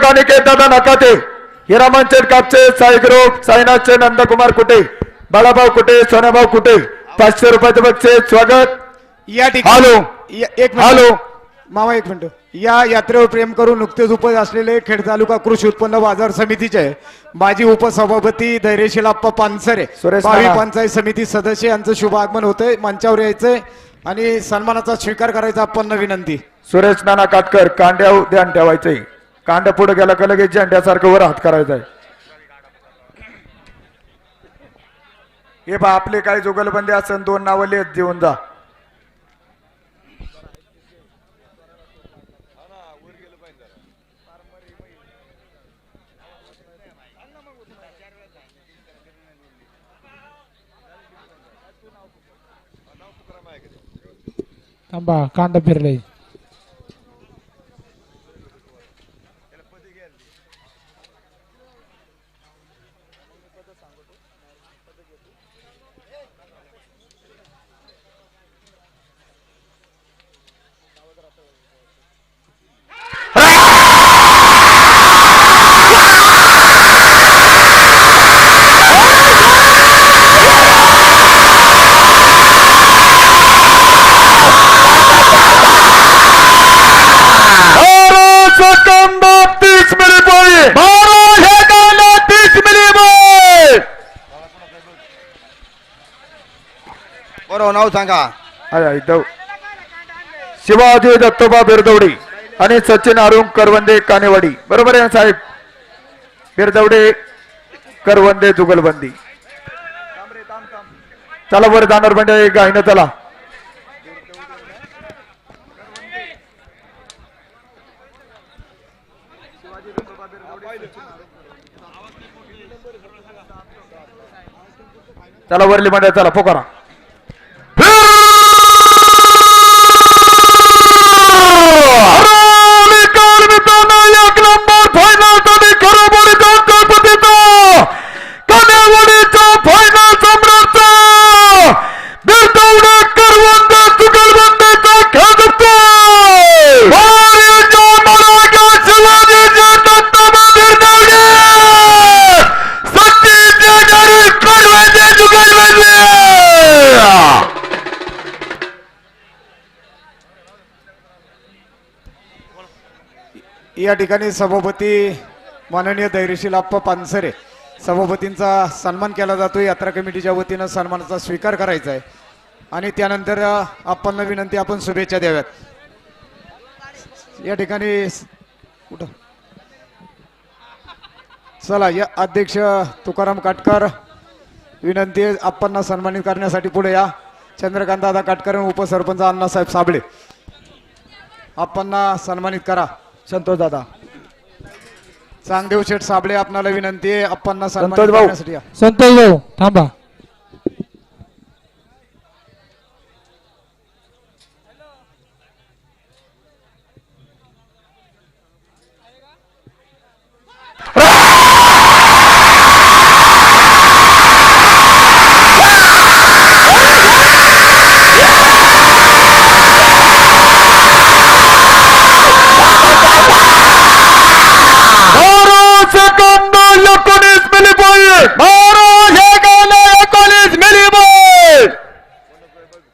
अनिकेत दादा नकाते, हिरामनचंद कापचे, साई ग्रुप, साईनाथचे नंदकुमार कुटे, बाळाभाऊ कुटे, सोनाभाऊ कुटे, 500 रुपयाचे बक्षीस स्वागत. या ठिकाणी हॅलो एक मिनिट हॅलो मामा एक मिनिट. या यात्रेवर प्रेम करून नुकतेच उपस्थित असलेले खेड तालुका कृषी उत्पन्न बाजार समितीचे माजी उपसभापती धैर्यशील आप्पा पानसरे, सुरेश भावी नाना. पंचायत समिती सदस्य यांचं शुभ आगमन होतंय. मंचावर यायचंय आणि सन्मानाचा स्वीकार करायचा आपण विनंती. सुरेश नाना काटकर, कांड्यावर ध्यान ठेवायचंय. कांड पुढे गेला का लगेच झेंड्यासारखं वर हात करायचा. हे बा आपले काही जुगलबंदी असन 2 नावं लिहित देऊन जा. थांबा कांदा फिरलाय. बरोबर नाव सांगा. शिवाजी दत्तोबा बिरदवडी आणि सचिन अरुण करवंदे कानेवाडी. बरोबर आहे साहेब. बिरदवडे करवंदे जुगलबंदी. चला वर जाणार म्हणजे गायनं चला. चला वरली म्हणजे चला पोकारा. या ठिकाणी सभापती माननीय धैर्यशील आप्पा पानसरे सभापतींचा सन्मान केला जातो. यात्रा कमिटीच्या वतीनं सन्मानाचा स्वीकार करायचा आहे आणि त्यानंतर आपण विनंती आपण शुभेच्छा द्याव्यात. या ठिकाणी कुठं चला या अध्यक्ष तुकाराम काटकर विनंती आहे आपण सन्मानित करण्यासाठी पुढे या. चंद्रकांत दादा काटकर उपसरपंच अण्णासाहेब साबळे आपण सन्मानित करा. संतोष दादा, चांगदेव शेठ साबळे आपणाला विनंती आहे आपण संतोष सन्मानित भाऊ. करण्यासाठी या. संतोष भाऊ थांबा.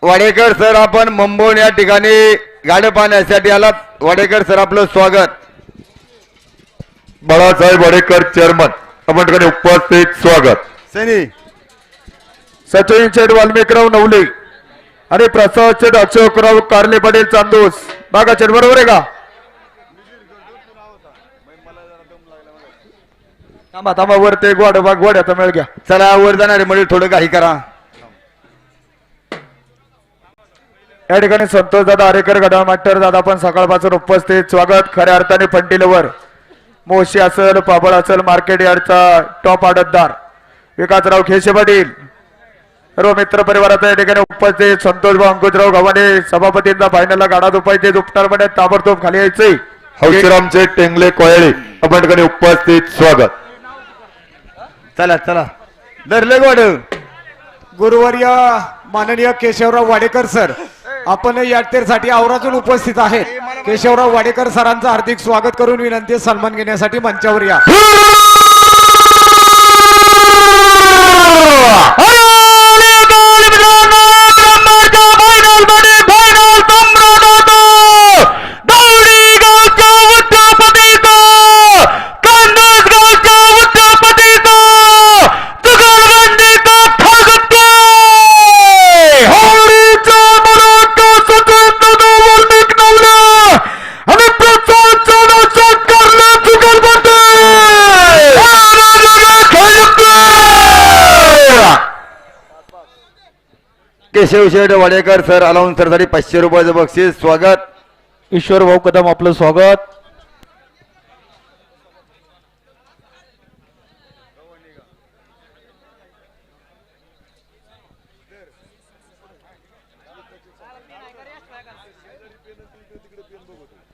वाडेकर सर आपण मुंबई या ठिकाणी गाड्या पाहण्यासाठी आलात. वाडेकर सर आपलं स्वागत. बाळासाहेब वाडेकर चेअरमन आपण ठिकाणी उपस्थित स्वागत. सनी सचिन शेठ वाल्मिकराव नवले आणि प्रसाद शेठ अशोकराव कारले पाटील चांदूस. बागा शेठ बरोबर आहे का? थांबा थांबा वर ते गोड्याचा मेळ घ्या. चला वर जाणारे म्हणजे थोडं काही करा. या ठिकाणी संतोष दादा आरेकर गडाळ मास्टर दादा पण सकाळपासून उपस्थित स्वागत. खऱ्या अर्थाने फंटीलवर मोशी असेल, पाबळ असेल, मार्केट यार्डचा टॉप आडतदार विकासराव खेशे पाटील सर्व मित्र परिवाराचा या ठिकाणी उपस्थित. संतोषभाऊ अंकुशराव गव्हाणे सभापतींचा फायनलला गाडा दुपायचे दुपटार मध्ये ताबडतोब खाली यायचे. हौशीरामचे टेंगले कोयळे आपण ठिकाणी उपस्थित स्वागत. चला चला धरले गोड. गुरुवर्य माननीय केशवराव वाडेकर सर आपण यात्रेसाठी औरातून उपस्थित आहेत. केशवराव वाडेकर सरांचं हार्दिक स्वागत करून विनंती सन्मान घेण्यासाठी मंचावर या. केशव शेठ वाडेकर सर अलाउन्सर साठी 500 रुपयाचं बक्षीस. स्वागत. ईश्वर भाऊ कदम आपलं स्वागत.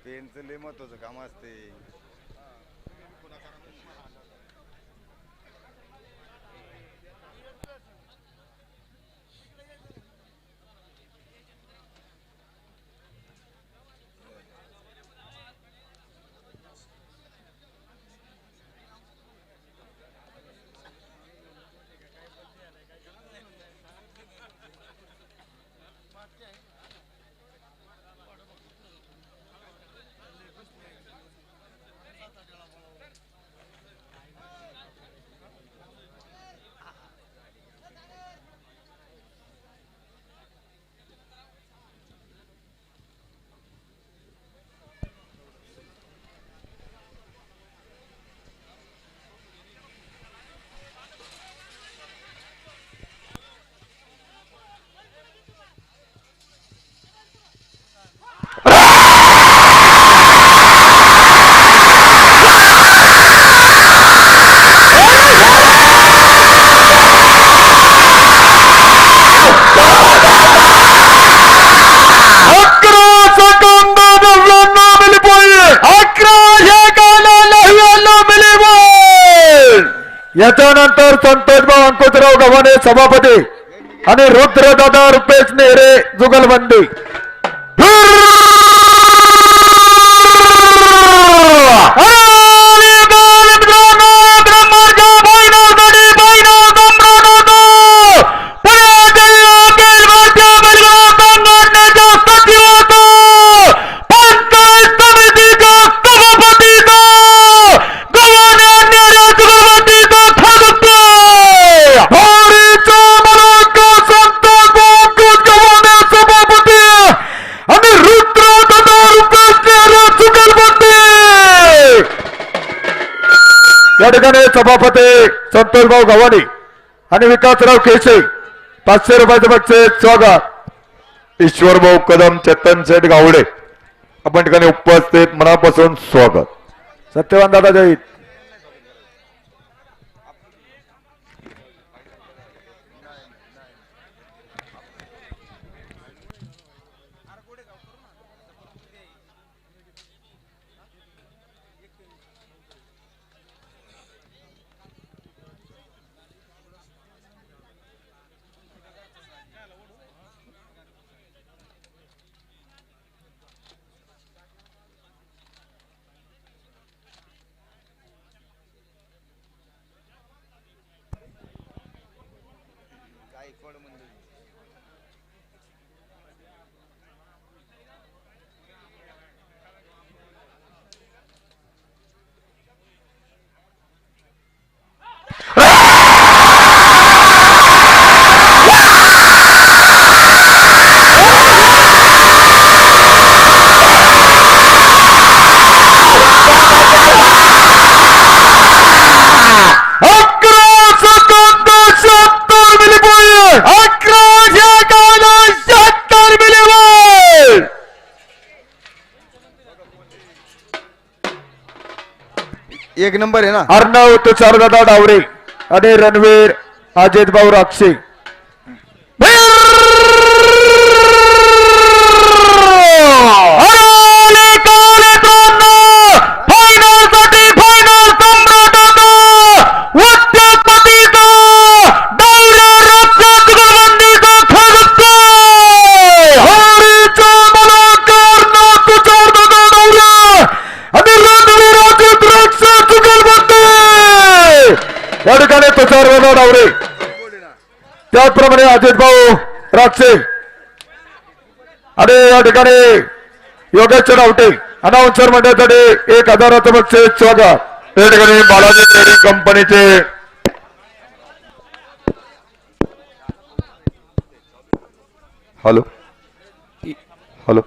पेनचं लय महत्वाचं काम असते. याच्यानंतर संतोषभाऊ अंकुशराव गव्हाणे सभापती आणि रुद्रदादा रुपेश नेहरे जुगलबंदी. या ठिकाणी सभापती संतोषभाऊ गव्हाणे आणि विकासराव केशे 500 रुपयाचं बक्षीस. स्वागत. ईश्वर भाऊ कदम, चेतन शेठ गावडे आपण ठिकाणी उपस्थित, मनापासून स्वागत. सत्यवान दादा जैत. एक नंबर आहे ना. अर्णव तुषारदादा डावरे आणि रणवीर अजित भाऊ राक्षे. या ठिकाणी तुषार डावरे, त्याचप्रमाणे अजित भाऊ राक्षे आणि या ठिकाणी योगेश रावटे अनाउन्सर मंडळासाठी 1000 बक्षीस स्वागत. या ठिकाणी बालाजी ट्रेडिंग कंपनीचे हॅलो हॅलो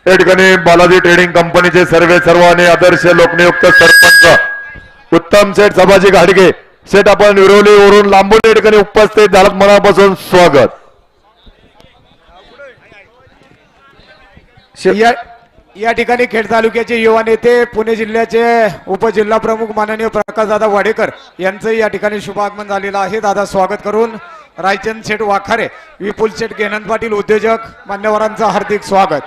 या ठिकाणी बालाजी ट्रेडिंग कंपनीचे सर्व आणि आदर्श लोकनियुक्त सरपंच उत्तम शेठ सभाजी घाडगे शेठ आपण विरोलीवरून लांबून या ठिकाणी उपस्थित झालात, मनापासून स्वागत. या ठिकाणी खेड तालुक्याचे युवा नेते पुणे जिल्ह्याचे उपजिल्हा प्रमुख माननीय प्रकाशदादा वाडेकर यांचं या ठिकाणी शुभागमन झालेलं आहे. दादा स्वागत करून रायचंद शेठ वाखारे, विपुल शेठ गेनंद पाटील उद्योजक मान्यवरांचं हार्दिक स्वागत.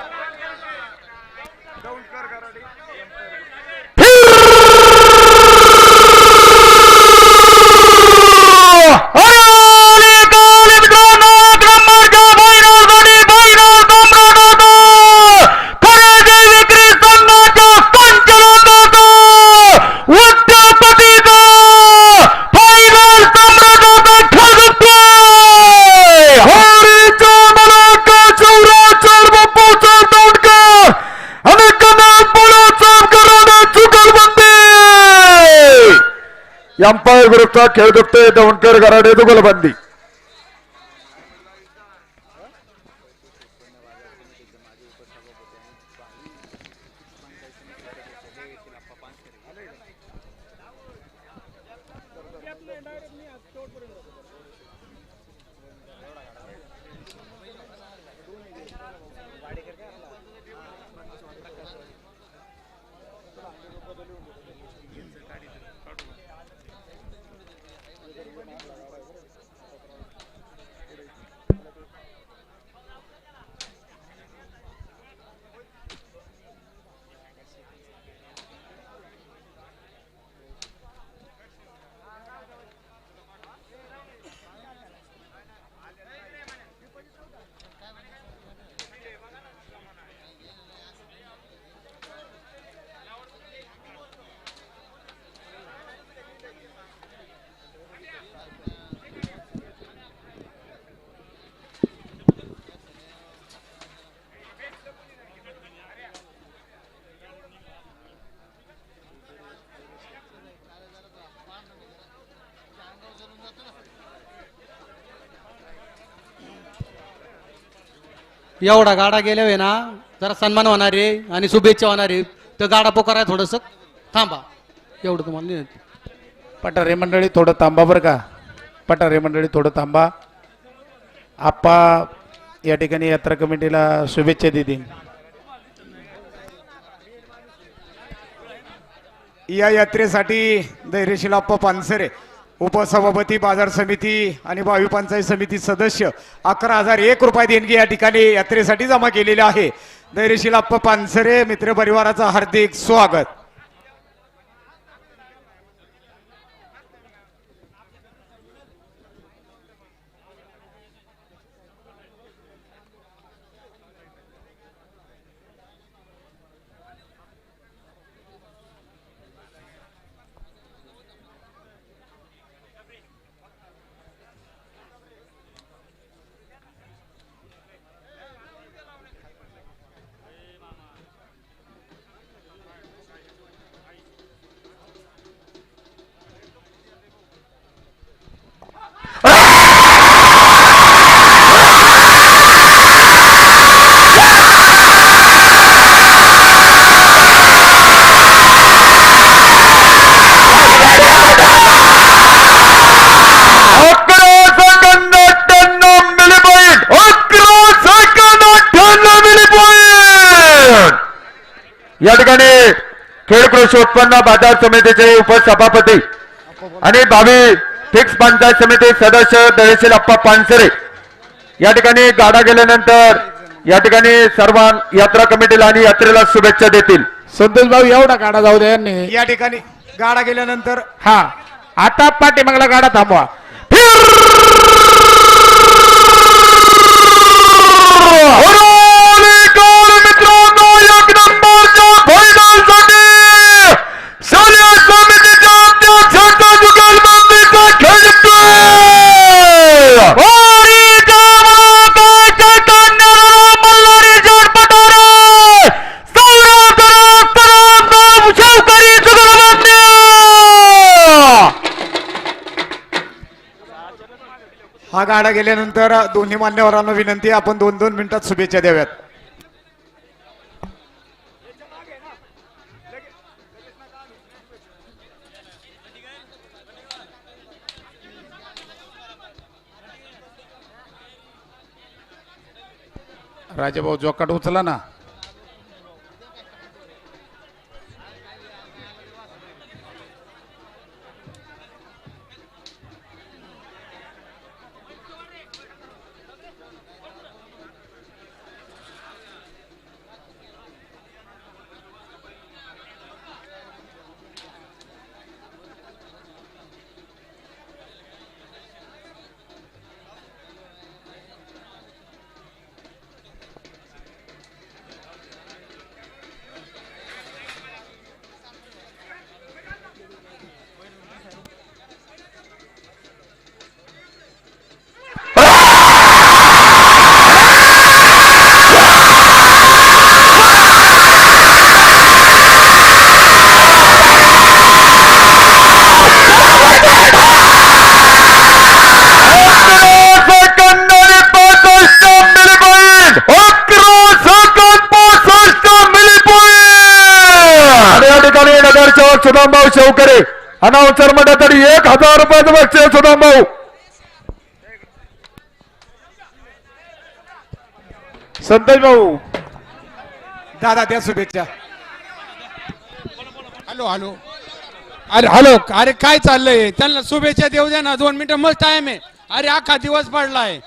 अंपायर ग्रुपचा खेळ दुखतोय दवणकर गराडे दुगलबंदी. एवढा गाडा गेल्यावर ना जरा सन्मान होणार आहे आणि शुभेच्छा होणार आहे. तर गाडा पोकारा थोडस थांबा, एवढं तुम्हाला विनंती. पठारे मंडळी थोडं थांबा बरं का. पठारे मंडळी थोडं थांबा. आप्पा या ठिकाणी यात्रा कमिटीला शुभेच्छा देतील. या यात्रेसाठी धैर्यशील आप्पा पानसरे उपसभापती बाजार समिती आणि भावी पंचायत समिती सदस्य 11,001 रुपये देणगी या ठिकाणी यात्रेसाठी जमा केलेले आहे. धैर्यशील आप्पा पानसरे मित्र परिवाराचं हार्दिक स्वागत. या ठिकाणी खेड कृषी उत्पन्न बाजार समितीचे उपसभापती आणि भावी फिक्स पंचायत समिती सदस्य दयशील अप्पा पानसरे या ठिकाणी गाडा गेल्यानंतर या ठिकाणी सर्व यात्रा कमिटीला आणि यात्रेला शुभेच्छा देतील. संतोष भाऊ एवढा गाडा जाऊ द्या यांनी. या ठिकाणी गाडा गेल्यानंतर हा आता पाठीमागला गाडा थांबवा. मित्रांनो एक नंबरच्या फायनलसाठी शालेय समितीच्या अध्यक्षांचा जुगलबंदीचा खेळतोय. हा गाडा गेल्यानंतर दोन्ही मान्यवरांना विनंती आहे, आपण 2-2 मिनिटात शुभेच्छा द्याव्यात. राजाभाऊ जोकाट उचला ना. सुदामभाऊ शेवकरे अनाउन्सर मध्ये तरी 1000 रुपयाचं बक्षीस सुदामभाऊ. संतोष भाऊ दादा द्या शुभेच्छा. हॅलो हॅलो अरे हॅलो अरे काय चाललंय त्यांना शुभेच्छा देऊ द्या ना 2 मिनिटं मग टाइम आहे. अरे अख्खा दिवस पडलाय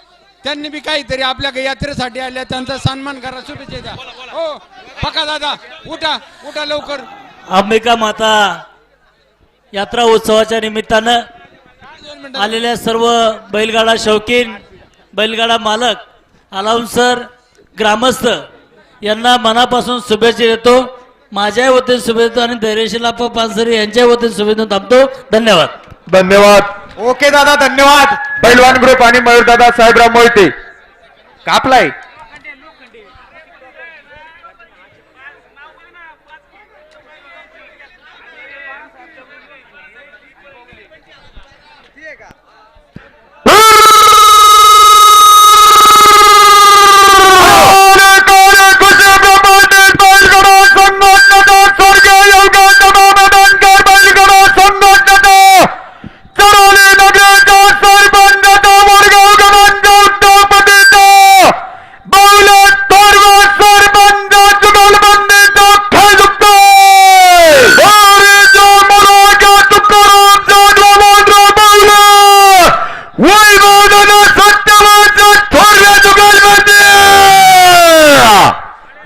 त्यांनी बी काहीतरी आपल्या यात्रेसाठी आल्या त्यांचा सन्मान करा शुभेच्छा द्या. हो पका दादा उठा उठा लवकर. अंबिका माता यात्रा उत्सवाच्या निमित्तानं आलेल्या सर्व बैलगाडा शौकीन बैलगाडा मालक अलाउन्सर ग्रामस्थ यांना मनापासून शुभेच्छा देतो. माझ्या वतीने शुभेच्छा आणि धैर्यशील अप्पा पानसरे यांच्या वतीने शुभेच्छा थांबतो. धन्यवाद. धन्यवाद. ओके दादा धन्यवाद. पैलवान ग्रुप आणि मयूरदादा साहेबराव मोहिते कापलाय.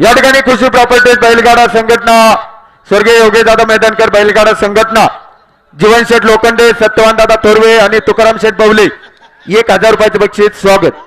या ठिकाणी कृषी प्रॉपर्टीज बैलगाडा संघटना स्वर्गीय योगेशदादा मैदानकर बैलगाडा संघटना जीवन शेठ लोखंडे सत्यवान दादा थोरवे आणि तुकाराम शेठ बवले 1000 रुपयाचे बक्षीस स्वागत.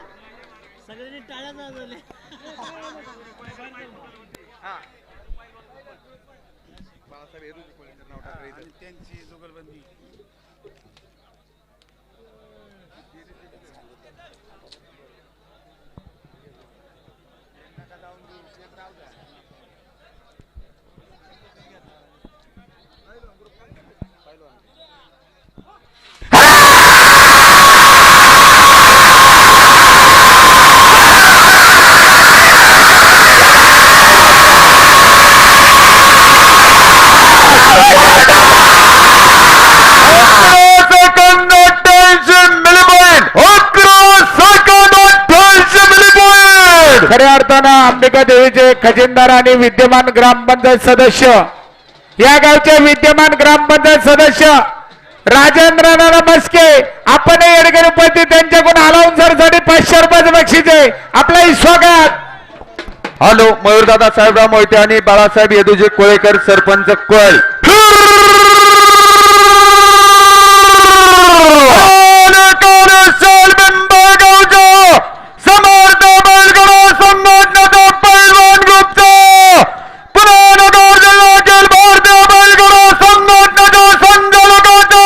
खऱ्या अर्थानं अंबिका देवीचे खजिनदार आणि विद्यमान ग्रामपंचायत सदस्य, या गावचे विद्यमान ग्रामपंचायत सदस्य राजेंद्र नाना मस्के, आपण या ठिकाणी उपस्थित त्यांच्याकडून अलाउन्सरसाठी 500 रुपयाचे बक्षीस आहे. आपलंही स्वागत. हॅलो, मयूरदादा साहेबराव मोहिते आणि बाळासाहेब येदूजी कोळेकर सरपंच कोळ. समर्थ बैलगाडा संघटनेचा पैलवान ग्रुपचा पुराणनगर जिल्ह्यातील भारतीय बैलगाडा संघटनेच्या संचालकाचा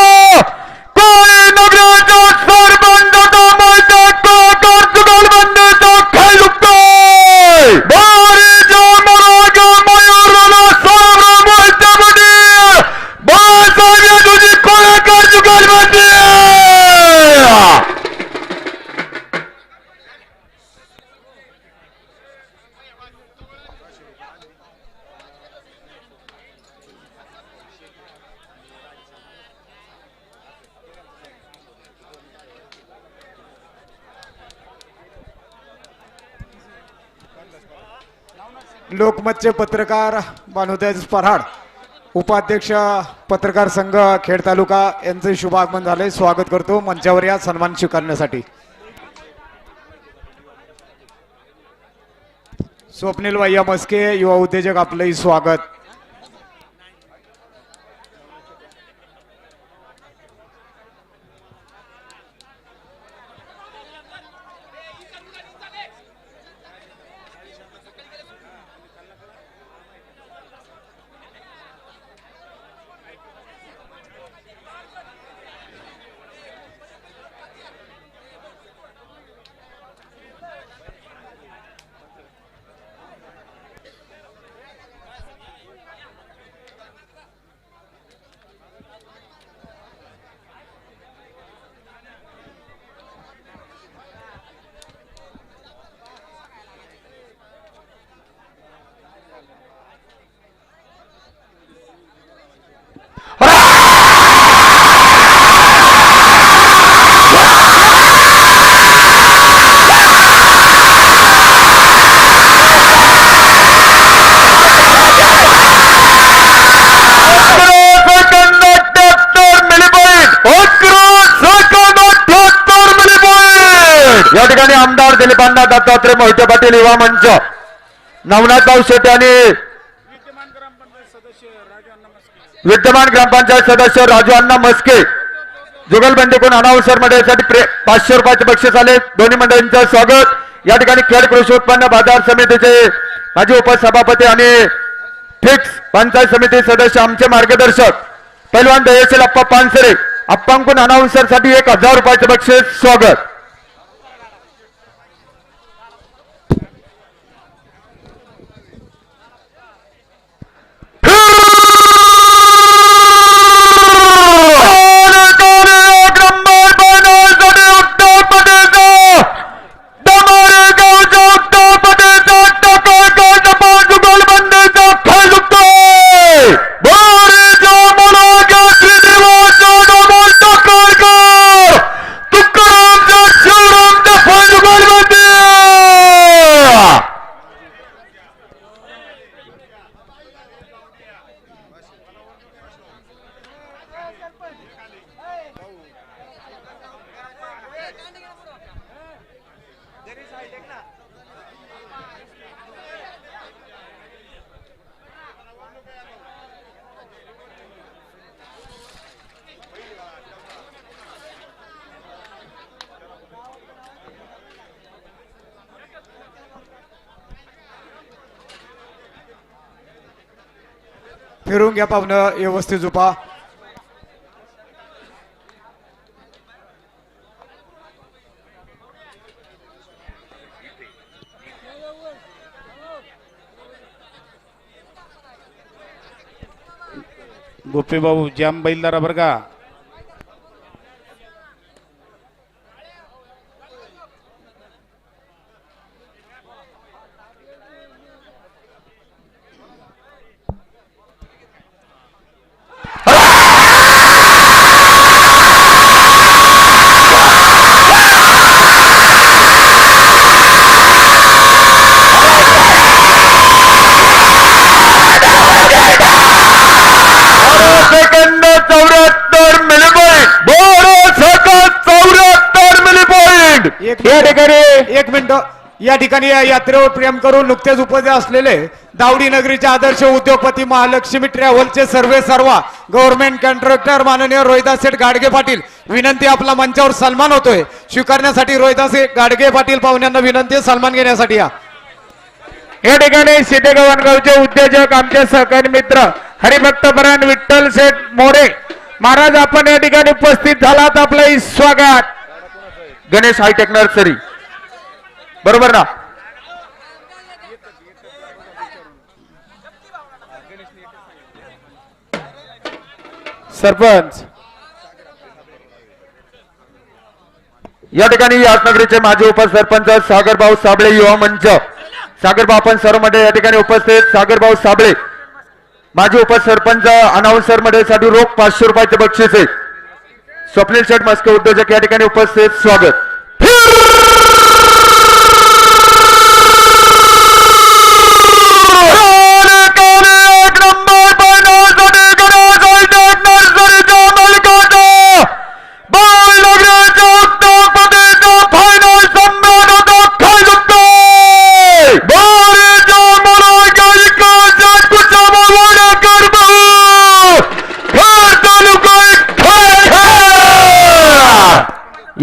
कोळी नगराच्या सरपंचाचा मैदान कोळकर जुगलबंदीचा खेळतोय. बारीच्या मराठा मयूरला साहेबराव मोहिते पाटील, बाळासाहेब येदूजी कोळेकर जुगलबंदी. लोकमतचे पत्रकार भानुतेज पराड, उपाध्यक्ष पत्रकार संघ खेड तालुका यांचे शुभ आगमन झाले. स्वागत करतो मंचावर या सन्मान स्वीकारण्यासाठी. स्वप्नील भैया मस्के युवा उद्योजक, आपलंही स्वागत. या ठिकाणी आमदार दिलीपांना दत्तात्रय मोहिते पाटील युवा मंच, नवनाथभाऊ शेट्टी आणि विद्यमान ग्रामपंचायत सदस्य राजू अण्णा मस्के जुगलबंदीकडून अनाउन्सर मंडळासाठी 500 रुपयाचे बक्षीस आले. दोन्ही मंडळींचं स्वागत. या ठिकाणी खेड कृषी उत्पन्न बाजार समितीचे माजी उपसभापती आणि फिक्स पंचायत समिती सदस्य आमचे मार्गदर्शक पैलवान दयशील अप्पा पानसरे, अप्पांकडून अनाउन्सर साठी 1000 रुपयाचे बक्षीस. स्वागत. फिरून घ्या पाहुणं, व्यवस्थित झोपा. गोपी भाऊ जाम बैलदारा बरं का. एक या ठिकाणी एक मिनिट या ठिकाणी या यात्रेवर प्रेम करून नुकतेच उपस्थित असलेले दावडी नगरीचे आदर्श उद्योगपती महालक्ष्मी ट्रॅव्हलचे सर्वा गव्हर्नमेंट कॉन्ट्रॅक्टर माननीय रोहिदास शेठ गाडगे पाटील विनंती आपला मंचावर सन्मान होतोय स्वीकारण्यासाठी रोहिदास गाडगे पाटील पाहुण्यांना विनंती सन्मान घेण्यासाठी या ठिकाणी सिद्धेगव्हाणगावचे उद्योजक आमचे सहकारी मित्र हरिभक्त परायण विठ्ठल शेठ मोरे महाराज आपण या ठिकाणी उपस्थित झालात आपलं स्वागत. गणेश हायटेक नर्सरी बरोबर ना. सरपंच या ठिकाणी याचनगरीचे माजी उपसरपंच सागरभाऊ साबळे युवा मंच सागरभाऊ आपण सर्व मध्ये या ठिकाणी उपस्थित सागरभाऊ साबळे माजी उपसरपंच अनाउन्सर मध्ये साठी रोख 500 रुपयाचे बक्षीस आहे. स्वप्नील शेठ मस्के उद्योजक या ठिकाणी उपस्थित स्वागत.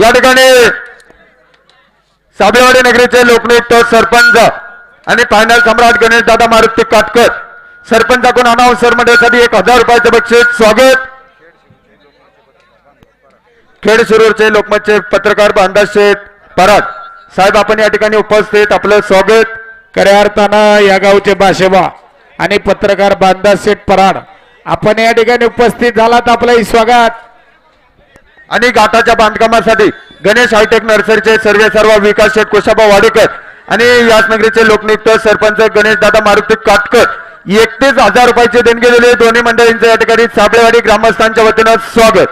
या ठिकाणी साबळेवाडी नगरीचे लोकनियुक्त सरपंच आणि फायनल सम्राट गणेश दादा मारुती काटकर सरपंचाकडून अनाउन्सर मंडळासाठी 1000 रुपयाचे बक्षीस स्वागत. खेड शिरूरचे लोकमतचे पत्रकार बांधास शेठ पराड साहेब आपण या ठिकाणी उपस्थित आपलं स्वागत. खऱ्या अर्थानं या गावचे भाषेबा आणि पत्रकार बांधास शेठ पराड आपण या ठिकाणी उपस्थित झालात आपलं स्वागत. आणि घाटाच्या बांधकामासाठी गणेश हायटेक नर्सरीचे सर्व विकास शेठ कुशाबा वाडेकर आणि याचनगरीचे लोकनियुक्त सरपंच गणेश दादा मारुती काटकर 31,000 रुपयाचे देणगी दिले. दोन्ही मंडळींचं या ठिकाणी साबळेवाडी ग्रामस्थांच्या वतीनं स्वागत.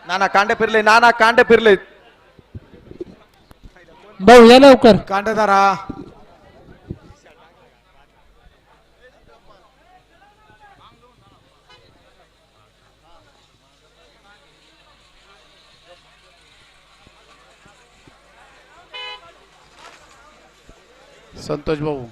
नाना कांडे फिरले नाना कांडे फिरले भाऊ या लवकर. कांडधारा संतोष भाऊ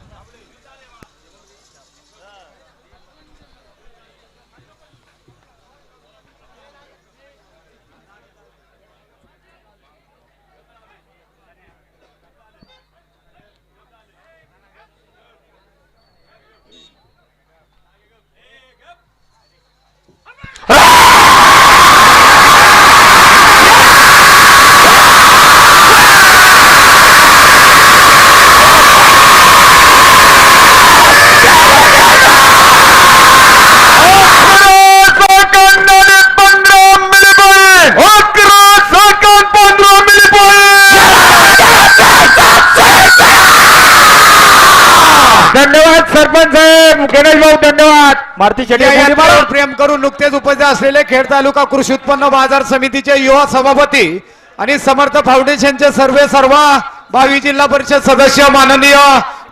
धन्यवाद सरपंच साहेब गणेश भाऊ धन्यवाद. मारुती शेट्टी या यात्रेवर प्रेम करून नुकतेच उपस्थित असलेले खेड तालुका कृषी उत्पन्न बाजार समितीचे युवा सभापती आणि समर्थ फाउंडेशनचे सर्व भावी जिल्हा परिषद सदस्य माननीय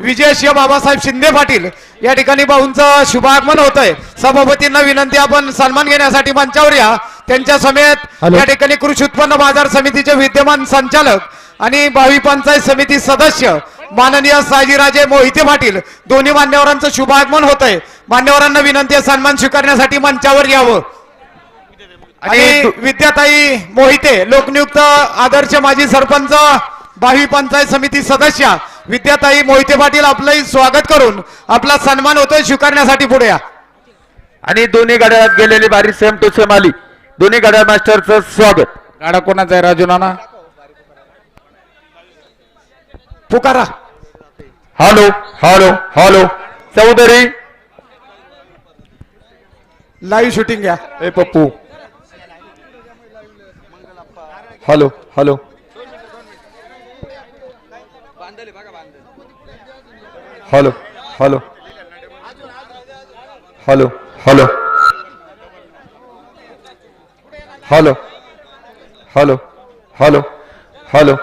विजयसिंह बाबासाहेब शिंदे पाटील या ठिकाणी भाऊंचं शुभागमन होत आहे. सभापतींना विनंती आपण सन्मान घेण्यासाठी मंचावर या. त्यांच्या समेत या ठिकाणी कृषी उत्पन्न बाजार समितीचे विद्यमान संचालक आणि भावी पंचायत समिती सदस्य माननीय साजीराजे मोहिते पाटील दोन्ही मान्यवरांचं शुभागमन होत आहे. मान्यवरांना विनंती आहे सन्मान स्वीकारण्यासाठी मंचावर यावं. आणि विद्याताई मोहिते लोकनियुक्त आदर्श माजी सरपंच भावी पंचायत समिती सदस्य विद्याताई मोहिते पाटील आपलंही स्वागत करून आपला सन्मान होतोय स्वीकारण्यासाठी पुढे या. आणि दोन्ही गाड्यात गेलेली बारी सेम टू सेम आली. दोन्ही गाड्या मास्टरचं स्वागत. गाडा कोणाचा आहे राजू नाना? पुकारा. Hello hello hello Chaudhary live shooting घ्या. ए Pappu hello hello hello hello hello hello hello hello hello hello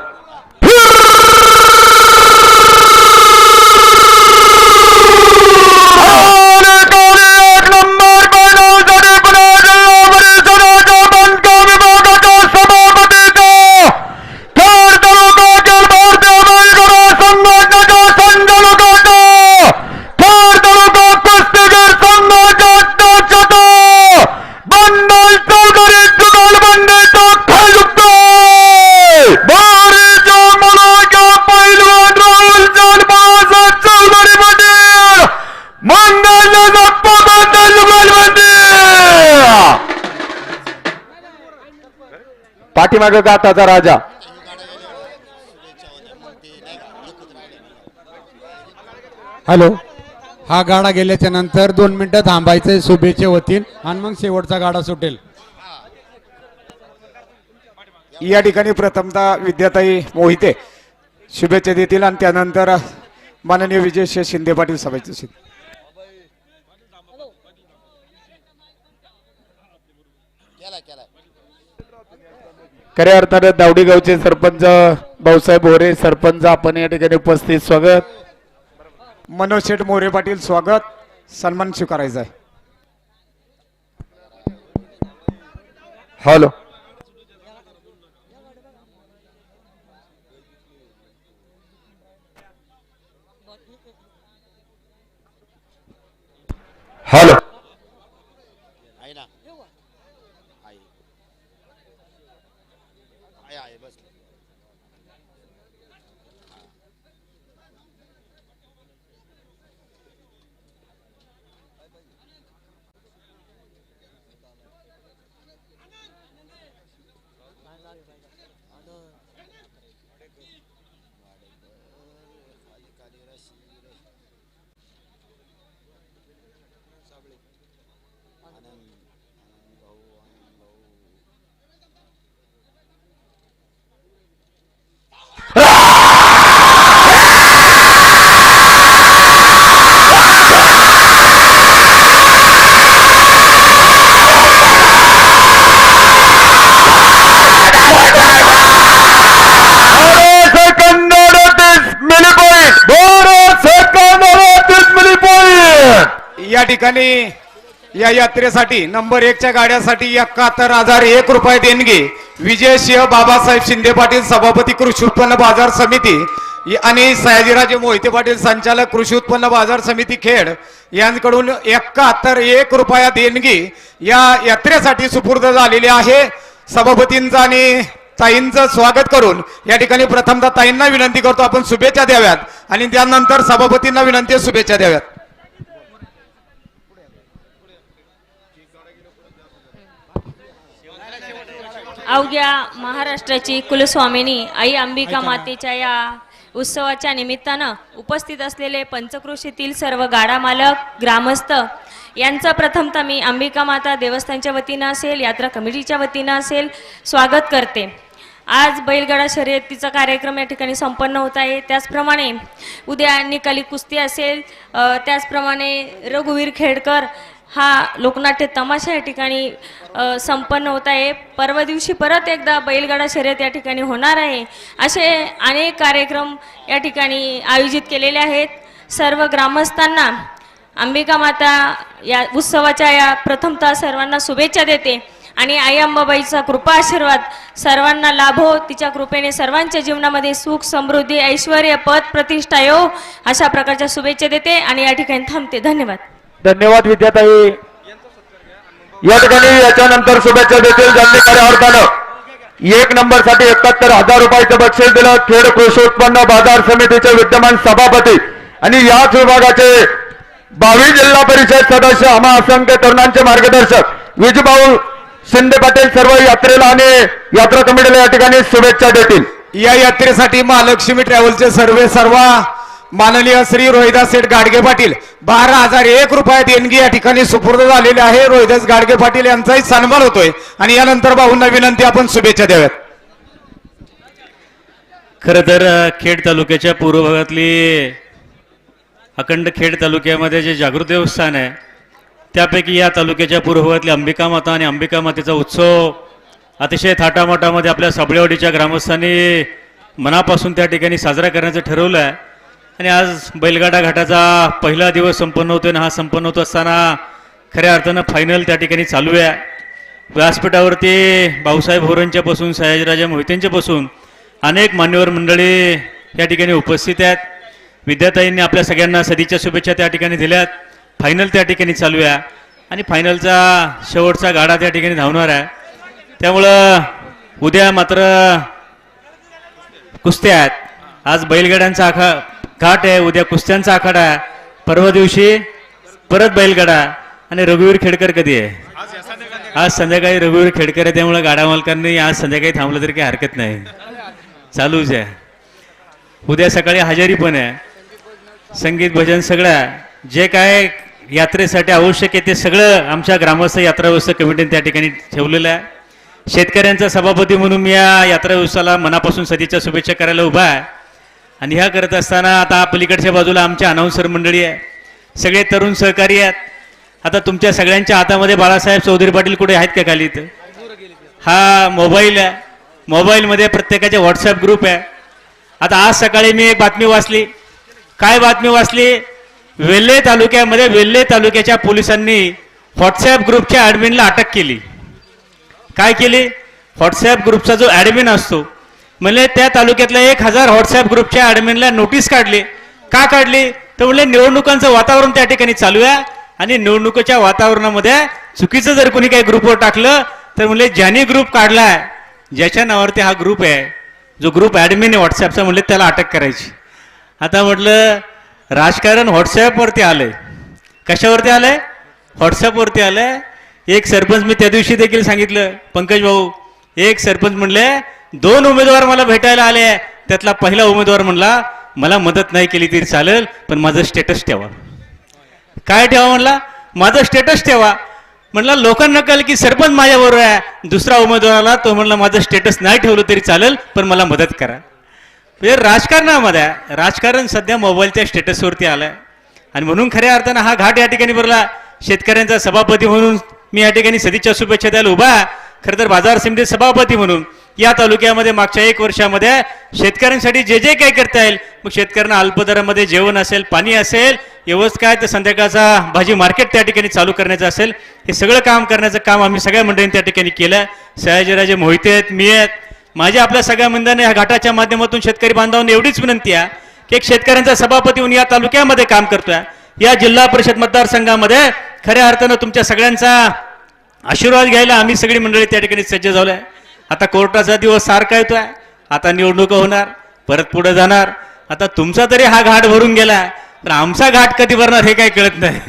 पाठीमाग गाताचा राजा हॅलो, हा गाडा गेल्याच्या नंतर 2 मिनिटं थांबायचंय शुभेच्छे होतील आणि मग शेवटचा गाडा सुटेल. या ठिकाणी प्रथमतः विद्याताई मोहिते शुभेच्छा देतील आणि त्यानंतर माननीय विजय शिंदे पाटील सभाचे असेल. खऱ्या अर्थाने दावडी गावचे सरपंच भाऊसाहेब होरे सरपंच आपण या ठिकाणी उपस्थित. स्वागत. मनोज शेठ मोरे पाटील स्वागत. सन्मान स्वीकारायचा आहे. हॅलो हॅलो या ठिकाणी या यात्रेसाठी नंबर 1 च्या गाड्यासाठी 71,001 रुपये देणगी विजय सिंह बाबासाहेब शिंदे पाटील सभापती कृषी उत्पन्न बाजार समिती आणि सयाजीराजे मोहिते पाटील संचालक कृषी उत्पन्न बाजार समिती खेड यांकडून 71,001 रुपया देणगी या यात्रेसाठी सुपूर्द झालेली आहे. सभापतींचं आणि ताईंचं स्वागत करून या ठिकाणी प्रथमतः ताईंना विनंती करतो आपण शुभेच्छा द्याव्यात आणि त्यानंतर सभापतींना विनंती आहे शुभेच्छा द्याव्यात. अवघ्या महाराष्ट्राची कुलस्वामिनी आई अंबिका मातेच्या या उत्सवाच्या निमित्तानं उपस्थित असलेले पंचक्रोशीतील सर्व गाडा मालक ग्रामस्थ यांचं प्रथमतः मी अंबिका माता देवस्थानच्या वतीनं असेल यात्रा कमिटीच्या वतीनं असेल स्वागत करते. आज बैलगाडा शर्यतीचा कार्यक्रम या ठिकाणी संपन्न होत आहे. त्याचप्रमाणे उद्या निकाली कुस्ती असेल, त्याचप्रमाणे रघुवीर खेडकर हा लोकनाट्य तमाशा या ठिकाणी संपन्न होत आहे. परवा दिवशी परत एकदा बैलगाडा शर्यत या ठिकाणी होणार आहे. असे अनेक कार्यक्रम या ठिकाणी आयोजित केलेले आहेत. सर्व ग्रामस्थांना अंबिका माता या उत्सवाच्या या प्रथमतः सर्वांना शुभेच्छा देते आणि आई अंबाबाईचा कृपा आशीर्वाद सर्वांना लाभो. तिच्या कृपेने सर्वांच्या जीवनामध्ये सुख समृद्धी ऐश्वर्य पद प्रतिष्ठा येऊ अशा प्रकारच्या शुभेच्छा देते आणि या ठिकाणी थांबते. धन्यवाद. धन्यवाद विद्याताई. या ठिकाणी याच्यानंतर शुभेच्छा देतील ज्यांनी खऱ्या अर्थानं 1 नंबर साठी 71,000 रुपयाचं बक्षीस दिलं. खेड कृषी उत्पन्न बाजार समितीचे विद्यमान सभापती आणि याच विभागाचे 22 जिल्हा परिषद सदस्य आम्हा असंख्य तरुणांचे मार्गदर्शक विजूभाऊ शिंदे पाटील सर्व यात्रेला आणि यात्रा कमिटीला या ठिकाणी शुभेच्छा देतील. या यात्रेसाठी महालक्ष्मी ट्रॅव्हल्सचे सर्व माननीय श्री रोहिदास शेठ गाडगे पाटील 12,001 रुपये देणगी या ठिकाणी सुपूर्द झालेली आहे. रोहिदास गाडगे पाटील यांचाही सन्मान होतोय आणि यानंतर भाऊंना विनंती आपण शुभेच्छा द्याव्यात. खरं तर खेड तालुक्याच्या पूर्व भागातली अखंड खेड तालुक्यामध्ये जे जागृत देवस्थान आहे त्यापैकी या तालुक्याच्या पूर्व भागातली अंबिका माता आणि अंबिका मातेचा उत्सव अतिशय थाटामाटामध्ये आपल्या साबळेवाडीच्या ग्रामस्थांनी मनापासून त्या ठिकाणी साजरा करण्याचं ठरवलं आहे. आणि आज बैलगाडा घाटाचा पहिला दिवस संपन्न होतो आणि हा संपन्न होत असताना खऱ्या अर्थानं फायनल त्या ठिकाणी चालू आहे. व्यासपीठावरती भाऊसाहेब होरांच्यापासून सयाजीराजे मोहितेंच्यापासून अनेक मान्यवर मंडळी या ठिकाणी उपस्थित आहेत. विद्याताईंनी आपल्या सगळ्यांना सदिच्छा शुभेच्छा त्या ठिकाणी दिल्यात. फायनल त्या ठिकाणी चालू आहे आणि फायनलचा शेवटचा गाडा त्या ठिकाणी धावणार आहे. त्यामुळं उद्या मात्र कुस्त्या आहेत. आज बैलगाड्यांचा घाट आहे, उद्या कुस्त्यांचा आखाडा आहे, परवा दिवशी परत बैलगाडा. आणि रघुवीर खेडकर कधी आहे? आज संध्याकाळी रघुवीर खेडकर आहे. त्यामुळे गाडा मालकांनी आज संध्याकाळी थांबलं तरी काही हरकत नाही, चालूच आहे. उद्या सकाळी हजेरी पण आहे, संगीत भजन सगळं आहे. जे काय यात्रेसाठी आवश्यक आहे ते सगळं आमच्या ग्रामस्थ यात्रा व्यवस्था कमिटीने त्या ठिकाणी ठेवलेलं आहे. शेतकऱ्यांचा सभापती म्हणून मी या यात्रा व्यवस्थेला मनापासून सदिच्छा शुभेच्छा करायला उभा आहे. आणि ह्या करत असताना आता पलीकडच्या बाजूला आमच्या अनाउन्सर मंडळी आहे, सगळे तरुण सहकारी आहेत. आता तुमच्या सगळ्यांच्या हातामध्ये बाळासाहेब चौधरी पाटील कुठे आहेत का खाली? इथं हा मोबाईल आहे, मोबाईलमध्ये प्रत्येकाचे व्हॉट्सअप ग्रुप आहे. आता आज सकाळी मी एक बातमी वाचली. काय बातमी वाचली? वेल्हे तालुक्यामध्ये वेल्हे तालुक्याच्या पोलिसांनी व्हॉट्सअप ग्रुपच्या ॲडमिनला अटक केली. काय केली? व्हॉट्सअप ग्रुपचा जो ॲडमिन असतो म्हणजे त्या तालुक्यातल्या 1000 व्हॉट्सअप ग्रुपच्या ॲडमिनला नोटीस काढली. का काढली? तर म्हणले निवडणुकांचं वातावरण त्या ठिकाणी चालू आहे आणि निवडणुकीच्या वातावरणामध्ये चुकीचं जर कोणी काही ग्रुपवर टाकलं तर म्हणले ज्यांनी ग्रुप काढलाय, ज्याच्या नावावरती हा ग्रुप आहे, जो ग्रुप ॲडमिन आहे व्हॉट्सअपचा, म्हणले त्याला अटक करायची. आता म्हटलं राजकारण व्हॉट्सअपवरती आलंय. कशावरती आलंय? व्हॉट्सअपवरती आलंय. एक सरपंच, मी त्या दिवशी देखील सांगितलं पंकज भाऊ, एक सरपंच म्हणले 2 उमेदवार मला भेटायला आले, त्यातला पहिला उमेदवार म्हणला मला मदत नाही केली तरी चालेल पण माझं स्टेटस ठेवा. काय ठेवा म्हणला? माझं स्टेटस ठेवा. म्हणला लोकांना कळलं की सरपंच माझ्याबरोबर आहे. दुसरा उमेदवाराला तो म्हणला माझं स्टेटस नाही ठेवलं तरी चालेल पण मला मदत करा. म्हणजे राजकारणामध्ये राजकारण सध्या मोबाईलच्या स्टेटसवरती आलंय. आणि म्हणून खऱ्या अर्थानं हा घाट या ठिकाणी भरला. शेतकऱ्यांचा सभापती म्हणून मी या ठिकाणी सदिच्छा शुभेच्छा द्यायला उभा आहे. खरं तर बाजार समिती सभापती म्हणून या तालुक्यामध्ये मागच्या 1 वर्षामध्ये शेतकऱ्यांसाठी जे जे काही करता येईल, मग शेतकऱ्यांना अल्पदरामध्ये जेवण असेल, पाणी असेल, व्यवस्था काय तर संध्याकाळचा भाजी मार्केट त्या ठिकाणी चालू करण्याचं असेल, हे सगळं काम करण्याचं काम आम्ही सगळ्या मंडळींनी त्या ठिकाणी केलं. सयाजीराजे मोहिते आहेत, मी आहेत, माझ्या आपल्या सगळ्या मंडळाने ह्या घाटाच्या माध्यमातून शेतकरी बांधवांना एवढीच विनंती आहे की एक शेतकऱ्यांचा सभापती म्हणून या तालुक्यामध्ये काम करतोय. या जिल्हा परिषद मतदारसंघामध्ये खऱ्या अर्थानं तुमच्या सगळ्यांचा आशीर्वाद घ्यायला आम्ही सगळी मंडळी त्या ठिकाणी सज्ज झालोय. आता कोर्टाचा दिवस सारखा येतोय, आता निवडणुका होणार, परत पुढे जाणार. आता तुमचा तरी हा घाट भरून गेला, पण आमचा घाट कधी भरणार हे काही कळत नाही.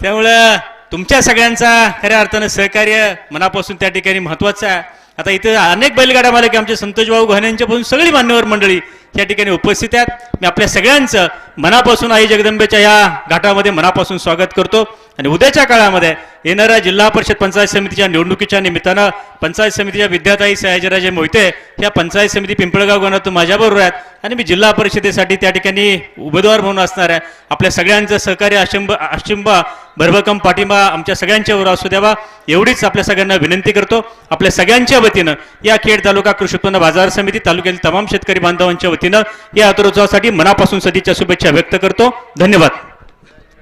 त्यामुळं तुमच्या सगळ्यांचा खऱ्या अर्थानं सहकार्य मनापासून त्या ठिकाणी महत्वाचं आहे. आता इथे अनेक बैलगाडा मालक आमचे संतोष भाऊ घाण्यांच्यापासून सगळी मान्यवर मंडळी या ठिकाणी उपस्थित आहेत. मी आपल्या सगळ्यांचं मनापासून आई जगदंबेच्या या घाटामध्ये मनापासून स्वागत करतो. आणि उद्याच्या काळामध्ये येणाऱ्या जिल्हा परिषद पंचायत समितीच्या निवडणुकीच्या निमित्तानं पंचायत समितीच्या विद्याताई सयाजीराजे मोहिते या पंचायत समिती पिंपळगाव गणातून माझ्याबरोबर आहेत आणि मी जिल्हा परिषदेसाठी त्या ठिकाणी उमेदवार म्हणून असणार आहे. आपल्या सगळ्यांचं सहकार्य अशिंबा भरभक्कम पाठिंबा आमच्या सगळ्यांच्यावर असू द्यावा एवढीच आपल्या सगळ्यांना विनंती करतो. आपल्या सगळ्यांच्या वतीनं या खेड तालुका कृषी उत्पन्न बाजार समिती तालुक्यातील तमाम शेतकरी बांधवांच्या वतीनं या यात्रोत्सवासाठी मनापासून सदिच्छा शुभेच्छा व्यक्त करतो. धन्यवाद.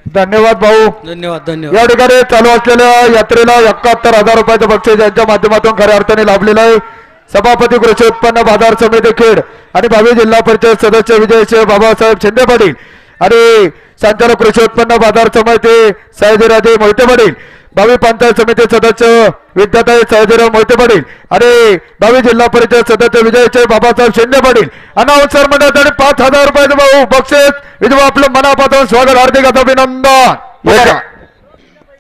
धन्यवाद भाऊ. धन्यवाद धन्यवाद. या ठिकाणी चालू असलेल्या यात्रेला 71,000 रुपयाचं बक्षीस यांच्या माध्यमातून खऱ्या अर्थाने लाभलेलं आहे. सभापती कृषी उत्पन्न बाजार समिती खेड आणि भावी जिल्हा परिषद सदस्य विजयसिंह बाबासाहेब शिंदे पाटील आणि संचालक कृषी उत्पन्न बाजार समिती सयाजीराजे मोहिते पाटील, भावी पंचायत समिती सदस्य विद्याताई सयाजीराव मोहिते पाटील आणि भावी जिल्हा परिषद सदस्य विजयसिंह बाबासाहेब शिंदे पाटील अनाउन्सर मंडळासाठी 5,000 रुपयाचं भाऊ बक्षीस विधवा आपलं मनापासून स्वागत, हार्दिक अभिनंदन.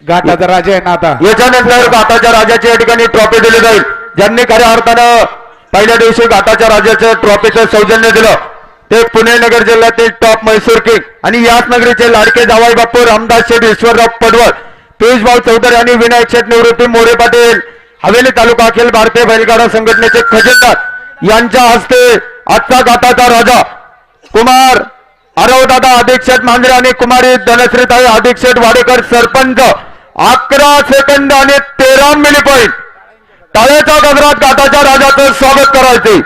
घाटाचा राजा आहे ना आता. याच्यानंतर घाटाच्या राजाची या ठिकाणी ट्रॉफी दिली जाईल. ज्यांनी खऱ्या अर्थानं पहिल्या दिवशी घाटाच्या राजाच्या ट्रॉफीचं सौजन्य दिलं ते पुणे नगर जिल्ह्यातील टॉप म्हैसूर किंग आणि याच नगरीचे लाडके जावाई बापू रामदास शेठ ईश्वरराव पडवळ, पियुषभाऊ चौधरी आणि विनायक शेठ निवृत्ती मोरे पाटील, हवेली तालुका अखिल भारतीय बैलगाडा संघटनेचे खजिनदार यांच्या हस्ते आजचा घाटाचा राजा कुमार आरवदादा अधिक्षेट मांजरे आणि कुमारी धनश्रीताई अधिक्षेट वाडेकर सरपंच 11 सेकंद आणि 13 मिली पॉईंट टाळ्याच्या गजरात घाटाच्या राजाचं स्वागत करायचे.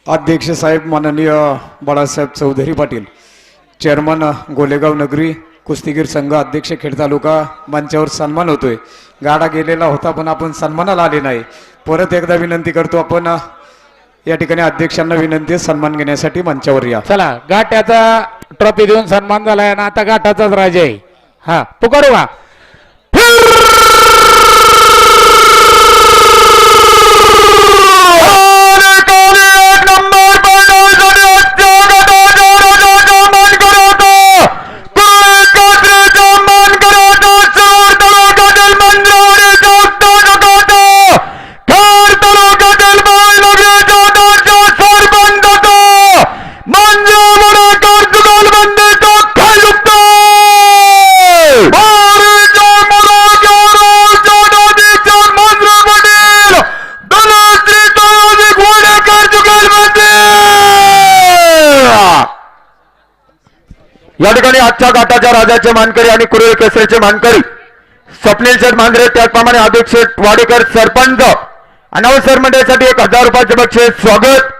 अध्यक्ष साहेब माननीय बाळासाहेब चौधरी पाटील, चेअरमन गोलेगाव नगरी कुस्तीगीर संघ अध्यक्ष खेड तालुका मंचावर सन्मान होतोय. गाडा गेलेला होता पण आपण सन्मानाला आले नाही. परत एकदा विनंती करतो आपण या ठिकाणी अध्यक्षांना विनंती आहे सन्मान घेण्यासाठी मंचावर या. चला गाठाचा ट्रॉफी देऊन सन्मान झालाय आणि आता गाठाचाच राजा आहे. हा पुकारू का या ठिकाणी आजच्या घाटाच्या राजाचे मानकरी आणि कुरेल केसरीचे मानकरी स्वप्नील शेठ मांजरे, त्याचप्रमाणे अधिक शेठ वाडेकर सरपंच अनावसर मंडळासाठी 1000 रुपयाचे बक्षीस स्वागत.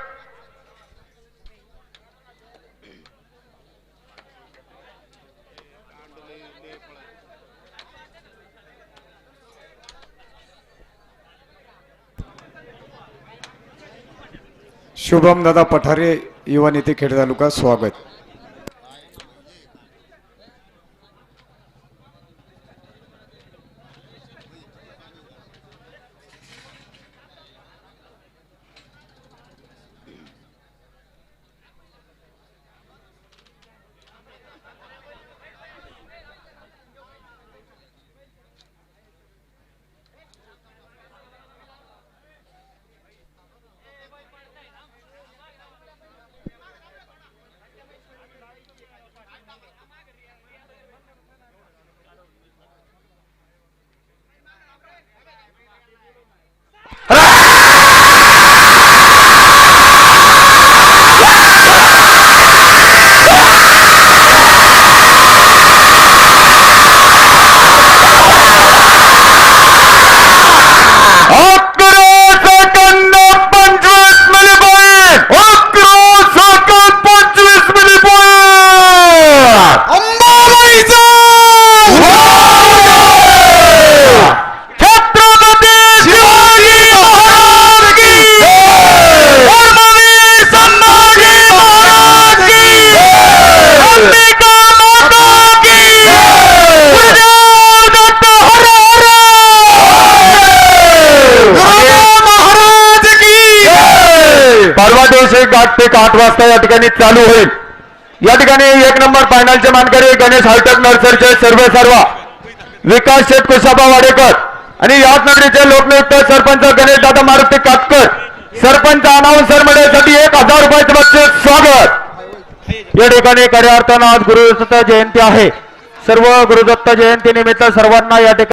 शुभम दादा पठारे युवा नेते खेड तालुका स्वागत. परवा दिवशी घाट ते 8 वाजता या ठिकाणी चालू होईल. या ठिकाणी 1 नंबर फायनलचे मानकरी गणेश हायटेक नर्सरीचे सर्व विकास शेठ कुशाबा वाडेकर आणि याच नगरीचे लोकनियुक्त सरपंच गणेश दादा मारुती कातकर सरपंच अनाउन्सर मंडळासाठी 1000 रुपयाचे बक्षीस स्वागत. या ठिकाणी खऱ्या अर्थानं आज गुरुदत्त जयंती आहे. सर्व गुरुदत्त जयंती निमित्त सर्वांना या ठिकाणी